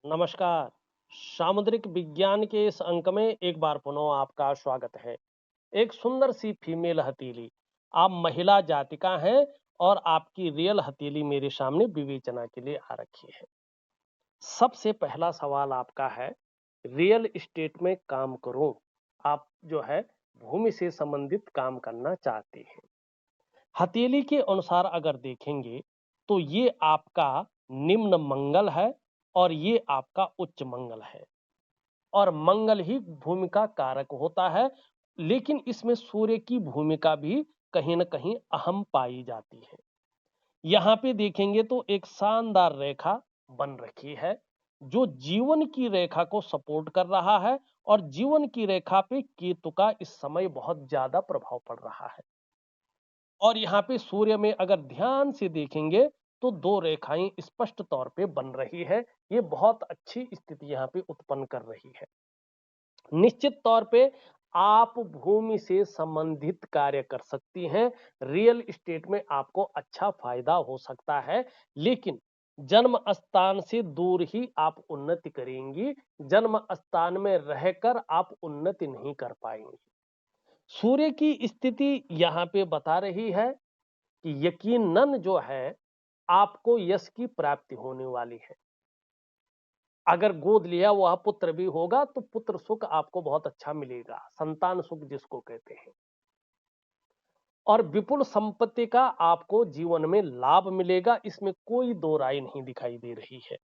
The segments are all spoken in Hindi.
नमस्कार। सामुद्रिक विज्ञान के इस अंक में एक बार पुनः आपका स्वागत है। एक सुंदर सी फीमेल हथेली। आप महिला जातिका हैं और आपकी रियल हथेली मेरे सामने विवेचना के लिए आ रखी है। सबसे पहला सवाल आपका है, रियल एस्टेट में काम करूं? आप जो है भूमि से संबंधित काम करना चाहते हैं। हथेली के अनुसार अगर देखेंगे तो ये आपका निम्न मंगल है और ये आपका उच्च मंगल है। और मंगल ही भूमिका कारक होता है, लेकिन इसमें सूर्य की भूमिका भी कहीं न कहीं अहम पाई जाती है। यहाँ पे देखेंगे तो एक शानदार रेखा बन रखी है, जो जीवन की रेखा को सपोर्ट कर रहा है और जीवन की रेखा पे केतु का इस समय बहुत ज्यादा प्रभाव पड़ रहा है। और यहाँ पे सूर्य में अगर ध्यान से देखेंगे तो दो रेखाएं स्पष्ट तौर पे बन रही है। ये बहुत अच्छी स्थिति यहाँ पे उत्पन्न कर रही है। निश्चित तौर पे आप भूमि से संबंधित कार्य कर सकती हैं। रियल एस्टेट में आपको अच्छा फायदा हो सकता है, लेकिन जन्म स्थान से दूर ही आप उन्नति करेंगी। जन्म स्थान में रहकर आप उन्नति नहीं कर पाएंगी। सूर्य की स्थिति यहाँ पे बता रही है कि यकीनन जो है आपको यश की प्राप्ति होने वाली है। अगर गोद लिया हुआ पुत्र भी होगा तो पुत्र सुख आपको बहुत अच्छा मिलेगा, संतान सुख जिसको कहते हैं। और विपुल संपत्ति का आपको जीवन में लाभ मिलेगा, इसमें कोई दो राय नहीं दिखाई दे रही है।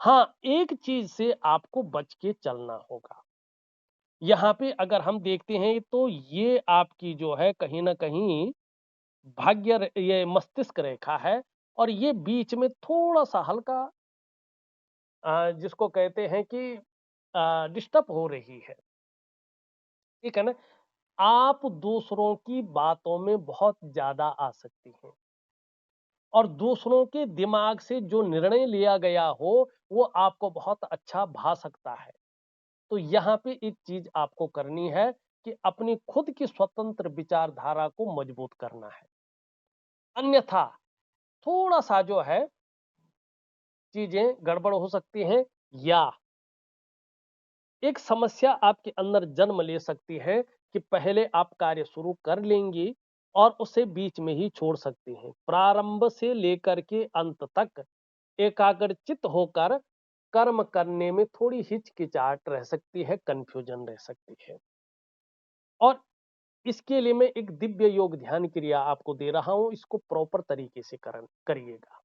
हाँ, एक चीज से आपको बच के चलना होगा। यहाँ पे अगर हम देखते हैं तो ये आपकी जो है कहीं ना कहीं ये मस्तिष्क रेखा है और ये बीच में थोड़ा सा हल्का जिसको कहते हैं कि डिस्टर्ब हो रही है। ठीक है ना? आप दूसरों की बातों में बहुत ज्यादा आ सकती हैं और दूसरों के दिमाग से जो निर्णय लिया गया हो वो आपको बहुत अच्छा भा सकता है। तो यहाँ पे एक चीज आपको करनी है कि अपनी खुद की स्वतंत्र विचारधारा को मजबूत करना है। अन्यथा थोड़ा सा जो है चीजें गड़बड़ हो सकती हैं, या एक समस्या आपके अंदर जन्म ले सकती है कि पहले आप कार्य शुरू कर लेंगी और उसे बीच में ही छोड़ सकती हैं। प्रारंभ से लेकर के अंत तक एकाग्रचित होकर कर्म करने में थोड़ी हिचकिचाहट रह सकती है, कंफ्यूजन रह सकती है। और इसके लिए मैं एक दिव्य योग ध्यान क्रिया आपको दे रहा हूं, इसको प्रॉपर तरीके से करिएगा,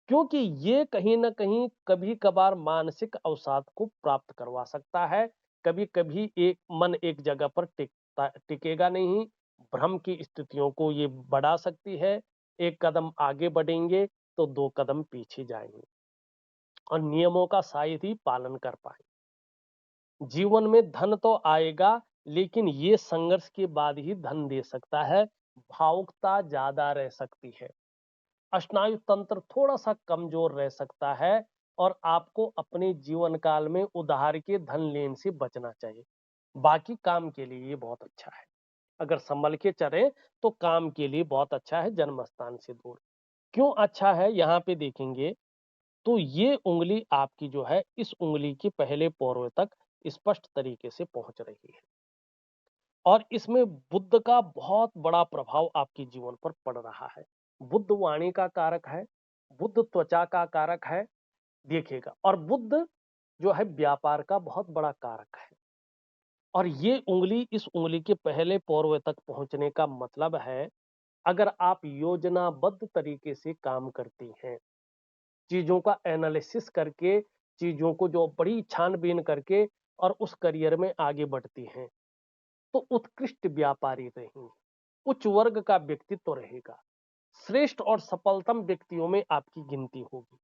क्योंकि ये कहीं न कहीं कभी-कभार मानसिक अवसाद को प्राप्त करवा सकता है। कभी-कभी एक मन एक जगह पर टिकेगा नहीं, भ्रम की स्थितियों को ये बढ़ा सकती है। एक कदम आगे बढ़ेंगे तो 2 कदम पीछे जाएँगे और नियमों का शायद ही पालन कर पाएँ। जीवन में धन तो आएगा, लेकिन ये संघर्ष के बाद ही धन दे सकता है। भावुकता ज़्यादा रह सकती है। स्नायु तंत्र थोड़ा-सा कमजोर रह सकता है और आपको अपने जीवन काल में उधार के धन लेन से बचना चाहिए। बाकी काम के लिए ये बहुत अच्छा है। अगर संभल के चलें तो काम के लिए बहुत अच्छा है जन्म स्थान से दूर। क्यों अच्छा है यहाँ पे देखेंगे तो ये उंगली आपकी जो है इस उंगली के पहले पोरों तक स्पष्ट तरीके से पहुंच रही है और इसमें बुध का बहुत बड़ा प्रभाव आपके जीवन पर पड़ रहा है। बुध वाणी का कारक है, बुध त्वचा का कारक है, देखिएगा। और बुध जो है व्यापार का बहुत बड़ा कारक है। और ये उंगली इस उंगली के पहले पोरवे तक पहुंचने का मतलब है, अगर आप योजनाबद्ध तरीके से काम करती हैं, चीजों का एनालिसिस करके, चीजों को जो बड़ी छानबीन करके और उस करियर में आगे बढ़ती हैं, तो उत्कृष्ट व्यापारी रहेंगे, उच्च वर्ग का व्यक्तित्व रहेगा, श्रेष्ठ और सफलतम व्यक्तियों में आपकी गिनती होगी।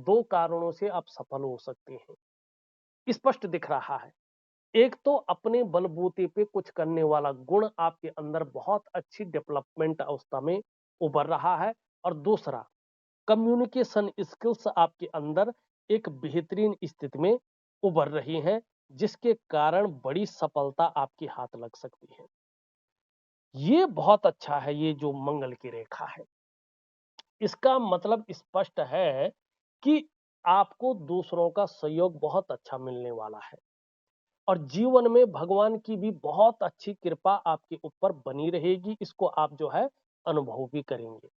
2 कारणों से आप सफल हो सकते हैं, स्पष्ट दिख रहा है। एक तो अपने बलबूते पे कुछ करने वाला गुण आपके अंदर बहुत अच्छी डेवलपमेंट अवस्था में उभर रहा है, और दूसरा कम्युनिकेशन स्किल्स आपके अंदर एक बेहतरीन स्थिति में उभर रही हैं, जिसके कारण बड़ी सफलता आपके हाथ लग सकती है। ये बहुत अच्छा है, ये जो मंगल की रेखा है। इसका मतलब स्पष्ट है कि आपको दूसरों का सहयोग बहुत अच्छा मिलने वाला है और जीवन में भगवान की भी बहुत अच्छी कृपा आपके ऊपर बनी रहेगी, इसको आप जो है अनुभव भी करेंगे।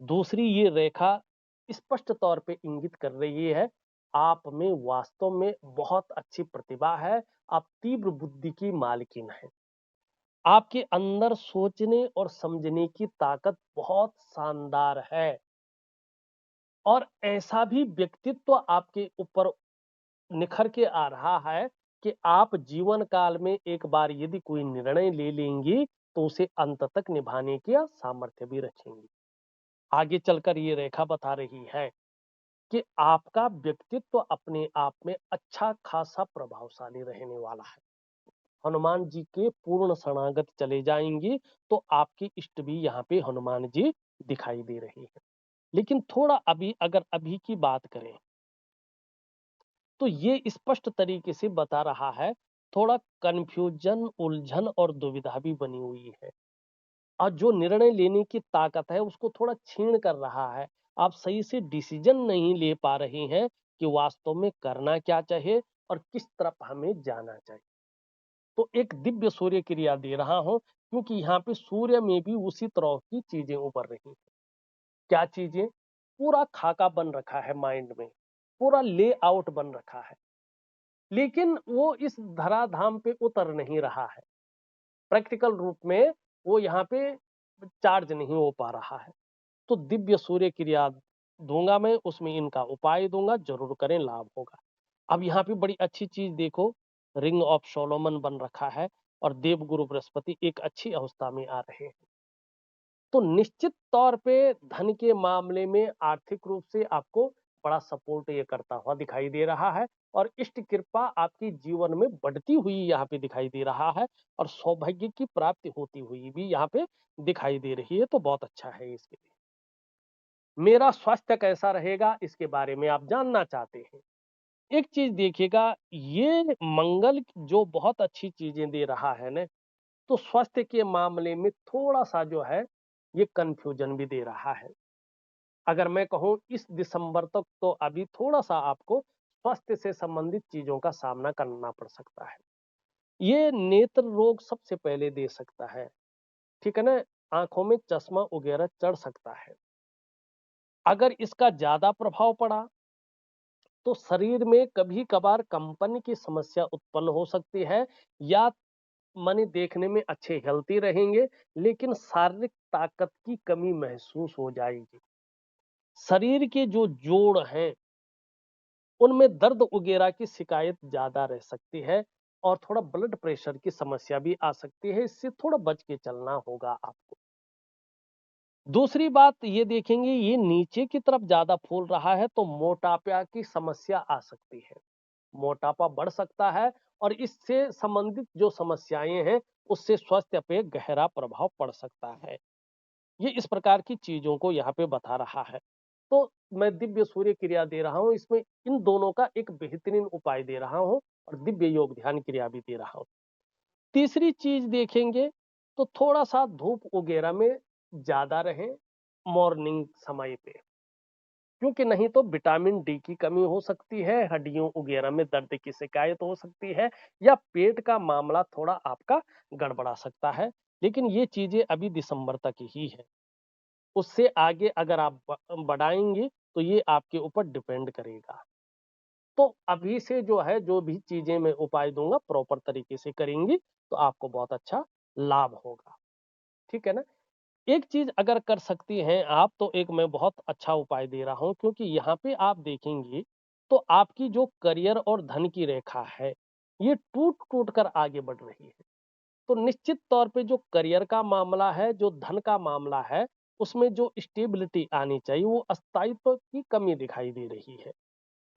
दूसरी ये रेखा स्पष्ट तौर पे इंगित कर रही है, आप में वास्तव में बहुत अच्छी प्रतिभा है, आप तीव्र बुद्धि की मालकिन हैं। आपके अंदर सोचने और समझने की ताकत बहुत शानदार है और ऐसा भी व्यक्तित्व आपके ऊपर निखर के आ रहा है कि आप जीवन काल में एक बार यदि कोई निर्णय ले लेंगी तो उसे अंत तक निभाने का सामर्थ्य भी रखेंगी। आगे चलकर ये रेखा बता रही है कि आपका व्यक्तित्व अपने आप में अच्छा खासा प्रभावशाली रहने वाला है। हनुमान जी के पूर्ण शरणागत चले जाएंगी तो आपकी इष्ट भी यहाँ पे हनुमान जी दिखाई दे रही है। लेकिन थोड़ा अभी अगर अभी की बात करें तो ये स्पष्ट तरीके से बता रहा है, थोड़ा कन्फ्यूजन, उलझन और दुविधा भी बनी हुई है और जो निर्णय लेने की ताकत है उसको थोड़ा छीण कर रहा है। आप सही से डिसीजन नहीं ले पा रहे हैं कि वास्तव में करना क्या चाहिए और किस तरफ हमें जाना चाहिए। तो एक दिव्य सूर्य क्रिया दे रहा हूं क्योंकि यहाँ पे सूर्य में भी उसी तरह की चीजें उभर रही हैं। क्या चीजें? पूरा खाका बन रखा है माइंड में, पूरा लेआउट बन रखा है, लेकिन वो इस धराधाम पे उतर नहीं रहा है। प्रैक्टिकल रूप में वो यहाँ पे चार्ज नहीं हो पा रहा है। तो दिव्य सूर्य क्रिया दूंगा मैं, उसमें इनका उपाय दूंगा, जरूर करें, लाभ होगा। अब यहाँ पे बड़ी अच्छी चीज देखो, रिंग ऑफ सोलोमन बन रखा है और देवगुरु बृहस्पति एक अच्छी अवस्था में आ रहे हैं। तो निश्चित तौर पे धन के मामले में आर्थिक रूप से आपको बड़ा सपोर्ट ये करता हुआ दिखाई दे रहा है और इष्ट कृपा आपकी जीवन में बढ़ती हुई यहाँ पे दिखाई दे रहा है और सौभाग्य की प्राप्ति होती हुई भी यहाँ पे दिखाई दे रही है। तो बहुत अच्छा है इसके लिए। मेरा स्वास्थ्य कैसा रहेगा इसके बारे में आप जानना चाहते हैं। एक चीज देखिएगा, ये मंगल जो बहुत अच्छी चीजें दे रहा है ना, तो स्वास्थ्य के मामले में थोड़ा सा जो है ये कंफ्यूजन भी दे रहा है। अगर मैं कहूं इस दिसंबर तक तो अभी थोड़ा सा आपको स्वास्थ्य से संबंधित चीजों का सामना करना पड़ सकता है। ये नेत्र रोग सबसे पहले दे सकता है, ठीक है ना। आंखों में चश्मा वगैरह चढ़ सकता है। अगर इसका ज्यादा प्रभाव पड़ा तो शरीर में कभी कभार कंपन की समस्या उत्पन्न हो सकती है या माने देखने में अच्छे हेल्थी रहेंगे लेकिन शारीरिक ताकत की कमी महसूस हो जाएगी। शरीर के जो जोड़ हैं उनमें दर्द वगैरह की शिकायत ज्यादा रह सकती है और थोड़ा ब्लड प्रेशर की समस्या भी आ सकती है, इससे थोड़ा बच के चलना होगा आपको। दूसरी बात ये देखेंगे, ये नीचे की तरफ ज्यादा फूल रहा है तो मोटापा की समस्या आ सकती है। मोटापा बढ़ सकता है और इससे संबंधित जो समस्याएं हैं उससे स्वास्थ्य पे गहरा प्रभाव पड़ सकता है। ये इस प्रकार की चीजों को यहाँ पे बता रहा है। तो मैं दिव्य सूर्य क्रिया दे रहा हूँ, इसमें इन दोनों का एक बेहतरीन उपाय दे रहा हूँ और दिव्य योग ध्यान क्रिया भी दे रहा हूँ। तीसरी चीज देखेंगे तो थोड़ा सा धूप वगैरह में ज्यादा रहे मॉर्निंग समय पे, क्योंकि नहीं तो विटामिन डी की कमी हो सकती है, हड्डियों वगैरह में दर्द की शिकायत हो सकती है या पेट का मामला थोड़ा आपका गड़बड़ा सकता है। लेकिन ये चीजें अभी दिसंबर तक ही है, उससे आगे अगर आप बढ़ाएंगे तो ये आपके ऊपर डिपेंड करेगा। तो अभी से जो है जो भी चीजें मैं उपाय दूंगा प्रॉपर तरीके से करेंगी तो आपको बहुत अच्छा लाभ होगा, ठीक है ना। एक चीज अगर कर सकती हैं आप तो एक मैं बहुत अच्छा उपाय दे रहा हूं, क्योंकि यहाँ पे आप देखेंगे तो आपकी जो करियर और धन की रेखा है ये टूट टूट कर आगे बढ़ रही है। तो निश्चित तौर पे जो करियर का मामला है, जो धन का मामला है, उसमें जो स्टेबिलिटी आनी चाहिए वो स्थायित्व की कमी दिखाई दे रही है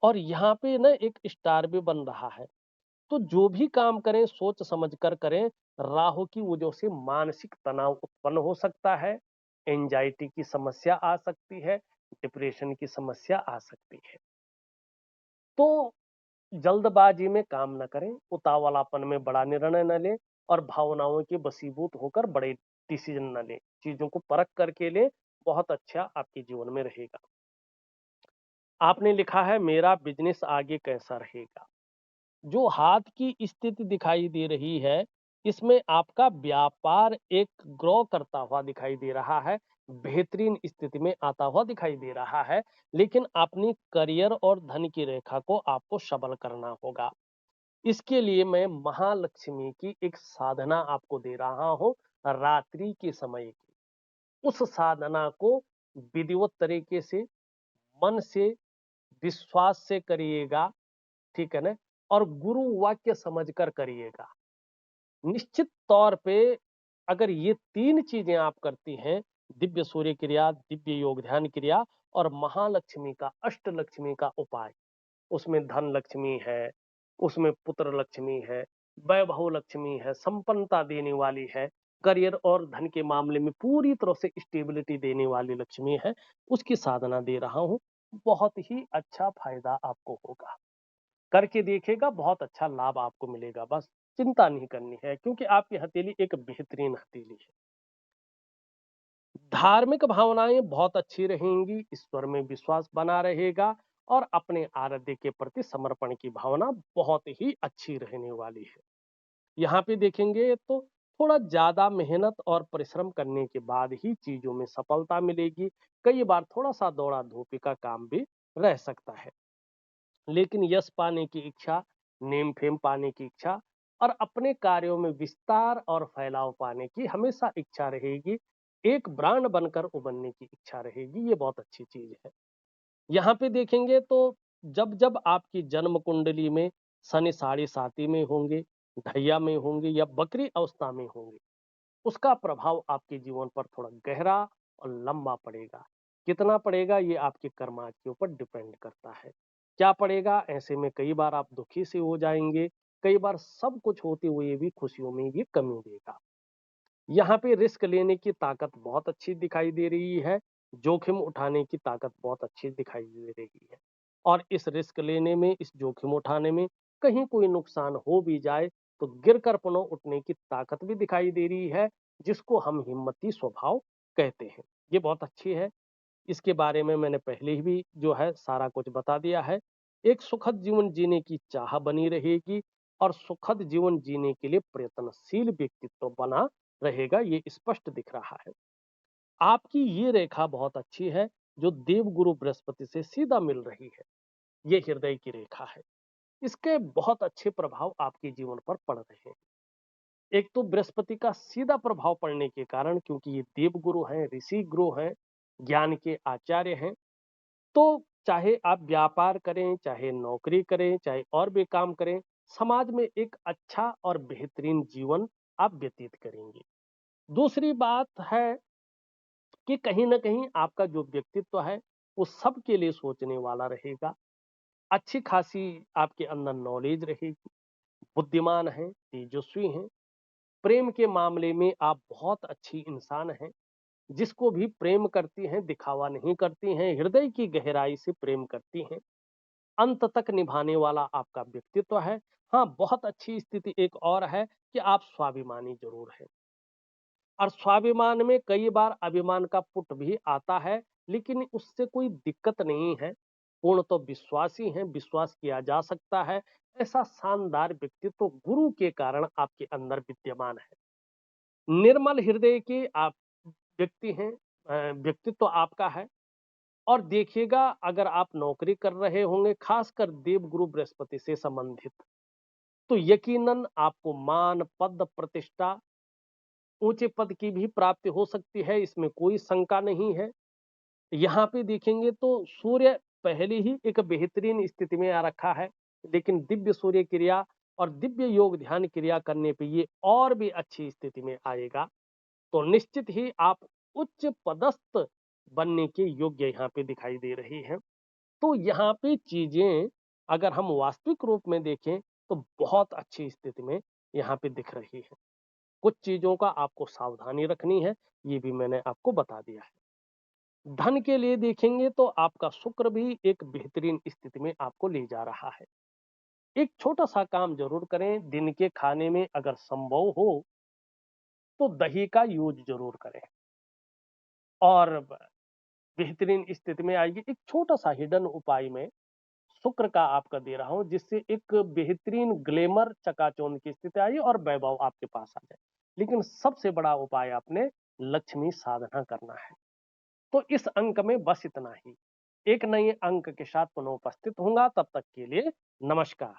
और यहाँ पे ना एक स्टार भी बन रहा है। तो जो भी काम करें सोच समझ कर करें। राहु की वजह से मानसिक तनाव उत्पन्न हो सकता है, एंजाइटी की समस्या आ सकती है, डिप्रेशन की समस्या आ सकती है। तो जल्दबाजी में काम न करें, उतावलापन में बड़ा निर्णय न लें और भावनाओं के वशीभूत होकर बड़े डिसीजन न लें। चीजों को परख करके लें, बहुत अच्छा आपके जीवन में रहेगा। आपने लिखा है मेरा बिज़नेस आगे कैसा रहेगा? जो हाथ की स्थिति दिखाई दे रही है, इसमें आपका व्यापार एक ग्रो करता हुआ दिखाई दे रहा है, बेहतरीन स्थिति में आता हुआ दिखाई दे रहा है, लेकिन अपनी करियर और धन की रेखा को आपको सबल करना होगा। इसके लिए मैं महालक्ष्मी की एक साधना आपको दे रहा हूँ, रात्रि के समय की। उस साधना को विधिवत तरीके से, मन से, विश्वास से करिएगा, ठीक है ना? और गुरु वाक्य समझकर करिएगा। निश्चित तौर पे अगर ये 3 चीज़ें आप करती हैं, दिव्य सूर्य क्रिया, दिव्य योग ध्यान क्रिया और महालक्ष्मी का, अष्टलक्ष्मी का उपाय, उसमें धन लक्ष्मी है, उसमें पुत्र लक्ष्मी है, वैभव लक्ष्मी है, संपन्नता देने वाली है, करियर और धन के मामले में पूरी तरह से स्टेबिलिटी देने वाली लक्ष्मी है, उसकी साधना दे रहा हूँ। बहुत ही अच्छा फ़ायदा आपको होगा। करके देखिएगा, बहुत अच्छा लाभ आपको मिलेगा। बस चिंता नहीं करनी है क्योंकि आपकी हथेली एक बेहतरीन हथेली है। धार्मिक भावनाएं बहुत अच्छी रहेंगी, ईश्वर में विश्वास बना रहेगा और अपने आराध्य के प्रति समर्पण की भावना बहुत ही अच्छी रहने वाली है। यहाँ पे देखेंगे तो थोड़ा ज्यादा मेहनत और परिश्रम करने के बाद ही चीजों में सफलता मिलेगी। कई बार थोड़ा सा दौड़ा धूपी का काम भी रह सकता है, लेकिन यश पाने की इच्छा, नेम फेम पाने की इच्छा और अपने कार्यों में विस्तार और फैलाव पाने की हमेशा इच्छा रहेगी। एक ब्रांड बनकर उभरने की इच्छा रहेगी, ये बहुत अच्छी चीज है। यहाँ पे देखेंगे तो जब जब आपकी जन्म कुंडली में शनि साढ़े साती में होंगे, ढैया में होंगे या बकरी अवस्था में होंगे, उसका प्रभाव आपके जीवन पर थोड़ा गहरा और लंबा पड़ेगा। कितना पड़ेगा ये आपके कर्माज के ऊपर डिपेंड करता है। क्या पड़ेगा? ऐसे में कई बार आप दुखी से हो जाएंगे, कई बार सब कुछ होते हुए भी खुशियों में ये कमी देगा। यहाँ पे रिस्क लेने की ताकत बहुत अच्छी दिखाई दे रही है, जोखिम उठाने की ताकत बहुत अच्छी दिखाई दे रही है। और इस रिस्क लेने में, इस जोखिम उठाने में कहीं कोई नुकसान हो भी जाए तो गिरकर पुनः उठने की ताकत भी दिखाई दे रही है, जिसको हम हिम्मती स्वभाव कहते हैं। ये बहुत अच्छी है। इसके बारे में मैंने पहले ही भी जो है सारा कुछ बता दिया है। एक सुखद जीवन जीने की चाह बनी रहेगी और सुखद जीवन जीने के लिए प्रयत्नशील व्यक्तित्व बना रहेगा, ये स्पष्ट दिख रहा है। आपकी ये रेखा बहुत अच्छी है, जो देवगुरु बृहस्पति से सीधा मिल रही है। ये हृदय की रेखा है। इसके बहुत अच्छे प्रभाव आपके जीवन पर पड़ रहे हैं। एक तो बृहस्पति का सीधा प्रभाव पड़ने के कारण, क्योंकि ये देवगुरु हैं, ऋषि गुरु हैं, ज्ञान के आचार्य हैं, तो चाहे आप व्यापार करें, चाहे नौकरी करें, चाहे और भी काम करें, समाज में एक अच्छा और बेहतरीन जीवन आप व्यतीत करेंगे। दूसरी बात है कि कहीं न कहीं आपका जो व्यक्तित्व है, वो सबके लिए सोचने वाला रहेगा। अच्छी खासी आपके अंदर नॉलेज रहेगी, बुद्धिमान हैं, तेजस्वी हैं, प्रेम के मामले में आप बहुत अच्छी इंसान हैं। जिसको भी प्रेम करती हैं, दिखावा नहीं करती हैं, हृदय की गहराई से प्रेम करती हैं। अंत तक निभाने वाला आपका व्यक्तित्व है। हाँ, बहुत अच्छी स्थिति एक और है कि आप स्वाभिमानी ज़रूर हैं और स्वाभिमान में कई बार अभिमान का पुट भी आता है, लेकिन उससे कोई दिक्कत नहीं है। पूर्ण तो विश्वासी हैं, विश्वास किया जा सकता है। ऐसा शानदार व्यक्तित्व गुरु के कारण आपके अंदर विद्यमान है। निर्मल हृदय के आप व्यक्ति हैं, व्यक्तित्व आपका है। और देखिएगा, अगर आप नौकरी कर रहे होंगे, खासकर देवगुरु बृहस्पति से संबंधित, तो यकीनन आपको मान, पद, प्रतिष्ठा, ऊंचे पद की भी प्राप्ति हो सकती है, इसमें कोई शंका नहीं है। यहाँ पे देखेंगे तो सूर्य पहले ही एक बेहतरीन स्थिति में आ रखा है, लेकिन दिव्य सूर्य क्रिया और दिव्य योग ध्यान क्रिया करने पे ये और भी अच्छी स्थिति में आएगा। तो निश्चित ही आप उच्च पदस्थ बनने के योग्य यहाँ पे दिखाई दे रही हैं। तो यहाँ पे चीजें अगर हम वास्तविक रूप में देखें तो बहुत अच्छी स्थिति में यहाँ पे दिख रही है। कुछ चीजों का आपको सावधानी रखनी है, ये भी मैंने आपको बता दिया है। धन के लिए देखेंगे तो आपका शुक्र भी एक बेहतरीन स्थिति में आपको ले जा रहा है। एक छोटा सा काम जरूर करें, दिन के खाने में अगर संभव हो तो दही का यूज जरूर करें। और बेहतरीन स्थिति में आएगी। एक छोटा-सा हिडन उपाय मैं शुक्र का आपका दे रहा हूँ, जिससे एक बेहतरीन ग्लैमर चकाचौंध की स्थिति आए और वैभव आपके पास आ जाए। लेकिन सबसे बड़ा उपाय आपने लक्ष्मी साधना करना है। तो इस अंक में बस इतना ही। एक नए अंक के साथ पुनः उपस्थित होऊँगा, तब तक के लिए नमस्कार।